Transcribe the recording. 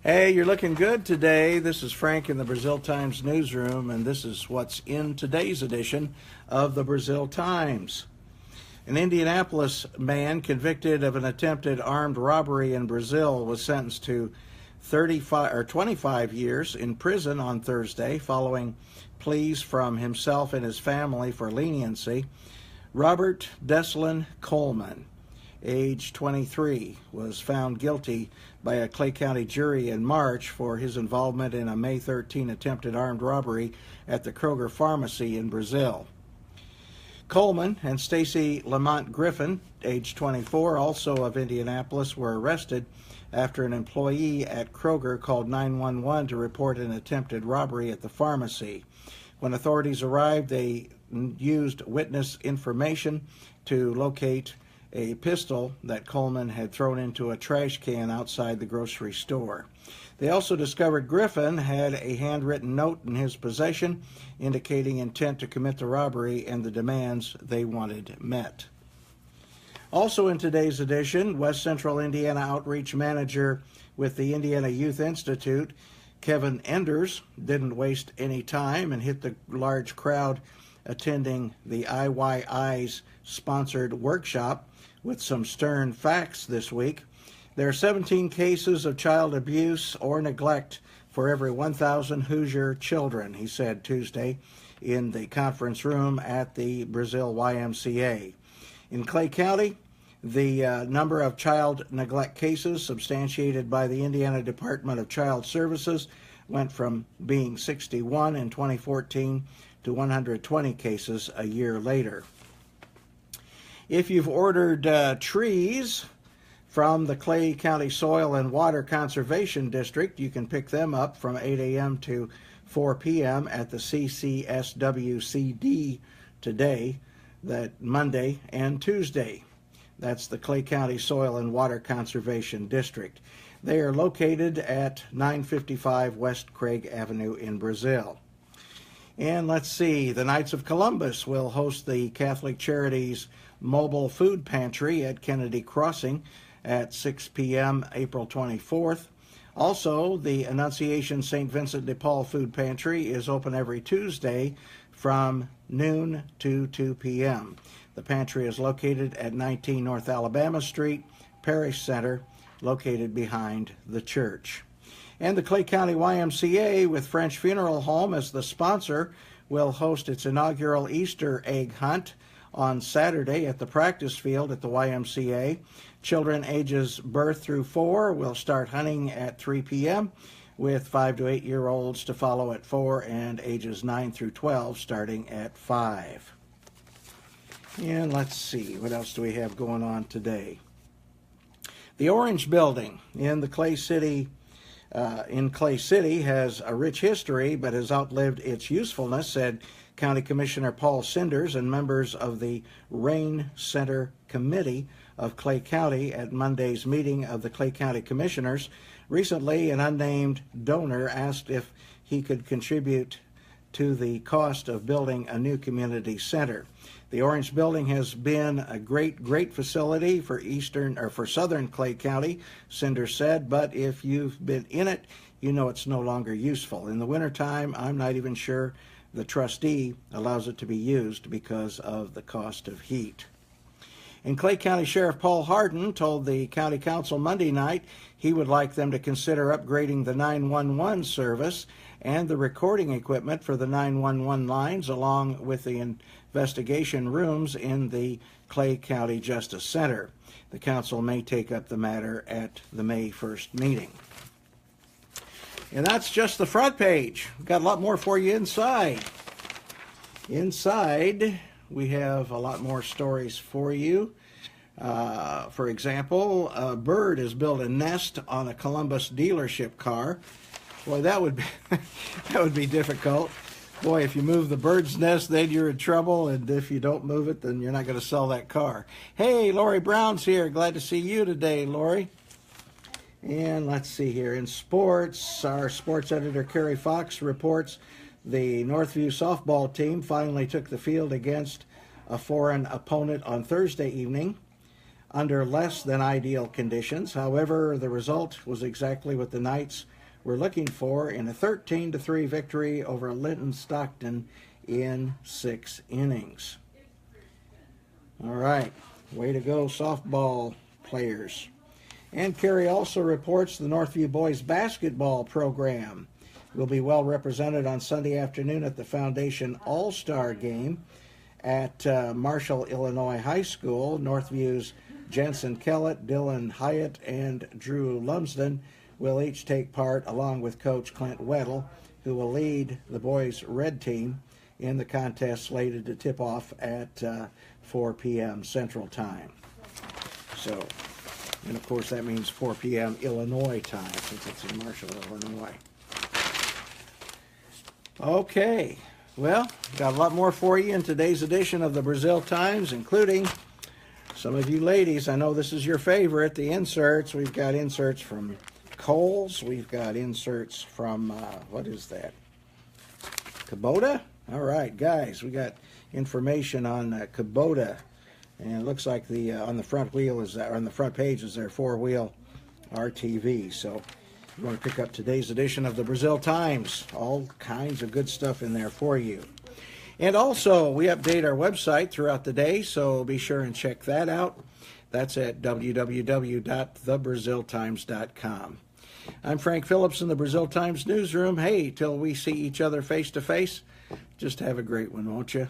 Hey, you're looking good today. This is Frank in the Brazil Times newsroom, and this is what's in today's edition of the Brazil Times. An Indianapolis man convicted of an attempted armed robbery in Brazil was sentenced to 25 years in prison on Thursday following pleas from himself and his family for leniency. Robert Deslin Coleman, age 23, was found guilty by a Clay County jury in March for his involvement in a May 13 attempted armed robbery at the Kroger pharmacy in Brazil. Coleman and Stacy Lamont Griffin, age 24, also of Indianapolis, were arrested after an employee at Kroger called 911 to report an attempted robbery at the pharmacy. When authorities arrived, they used witness information to locate a pistol that Coleman had thrown into a trash can outside the grocery store. They also discovered Griffin had a handwritten note in his possession indicating intent to commit the robbery and the demands they wanted met. Also in today's edition, West Central Indiana Outreach Manager with the Indiana Youth Institute, Kevin Enders, didn't waste any time and hit the large crowd attending the IYI's sponsored workshop with some stern facts this week. There are 17 cases of child abuse or neglect for every 1,000 Hoosier children, he said Tuesday in the conference room at the Brazil YMCA. In Clay County, the number of child neglect cases substantiated by the Indiana Department of Child Services went from being 61 in 2014 to 120 cases a year later. If you've ordered trees from the Clay County Soil and Water Conservation District, you can pick them up from 8 a.m. to 4 p.m. at the CCSWCD today, that Monday and Tuesday. That's the Clay County Soil and Water Conservation District. They are located at 955 West Craig Avenue in Brazil. And let's see, the Knights of Columbus will host the Catholic Charities Mobile Food Pantry at Kennedy Crossing at 6 p.m. April 24th. Also, the Annunciation St. Vincent de Paul Food Pantry is open every Tuesday from noon to 2 p.m. The pantry is located at 19 North Alabama Street, Parish Center, located behind the church. And the Clay County YMCA, with French Funeral Home as the sponsor, will host its inaugural Easter egg hunt on Saturday at the practice field at the YMCA. Children ages birth through 4 will start hunting at 3 p.m., with 5 to 8-year-olds to follow at 4 and ages 9 through 12 starting at 5. And let's see, what else do we have going on today? The Orange Building in the Clay City has a rich history but has outlived its usefulness, said County Commissioner Paul Sinders and members of the Rain Center Committee of Clay County at Monday's meeting of the Clay County Commissioners. Recently, an unnamed donor asked if he could contribute to the cost of building a new community center. The Orange Building has been a great facility for southern Clay County, Sinders said, but if you've been in it, you know it's no longer useful. In the wintertime, I'm not even sure the trustee allows it to be used because of the cost of heat. And Clay County Sheriff Paul Hardin told the County Council Monday night he would like them to consider upgrading the 911 service and the recording equipment for the 911 lines, along with the investigation rooms in the Clay County Justice Center. The council may take up the matter at the May 1st meeting. And that's just the front page. We've got a lot more for you inside. Inside, we have a lot more stories for you. For example, a bird has built a nest on a Columbus dealership car. Boy, that would be difficult. Boy, if you move the bird's nest, then you're in trouble, and if you don't move it, then you're not going to sell that car. Hey, Lori Brown's here. Glad to see you today, Lori. And let's see here. In sports, our sports editor, Kerry Fox, reports the Northview softball team finally took the field against a foreign opponent on Thursday evening under less than ideal conditions. However, the result was exactly what the Knights we're looking for in a 13-3 victory over Linton Stockton in 6 innings. All right, way to go, softball players. And Carrie also reports the Northview boys basketball program will be well represented on Sunday afternoon at the Foundation All-Star Game at Marshall, Illinois High School. Northview's Jensen Kellett, Dylan Hyatt, and Drew Lumsden will each take part, along with Coach Clint Weddle, who will lead the boys' red team in the contest slated to tip off at 4 p.m. Central Time. So, and of course that means 4 p.m. Illinois time, since it's in Marshall, Illinois. Okay, well, got a lot more for you in today's edition of the Brazil Times, including some of you ladies. I know this is your favorite, the inserts. We've got inserts from Kohl's. We've got inserts from, what is that? Kubota? All right, guys, we got information on Kubota. And it looks like the on the front wheel is on the front page is their 4-wheel RTV. So you want to pick up today's edition of the Brazil Times. All kinds of good stuff in there for you. And also, we update our website throughout the day, so be sure and check that out. That's at www.thebraziltimes.com. I'm Frank Phillips in the Brazil Times newsroom. Hey, till we see each other face to face, just have a great one, won't you?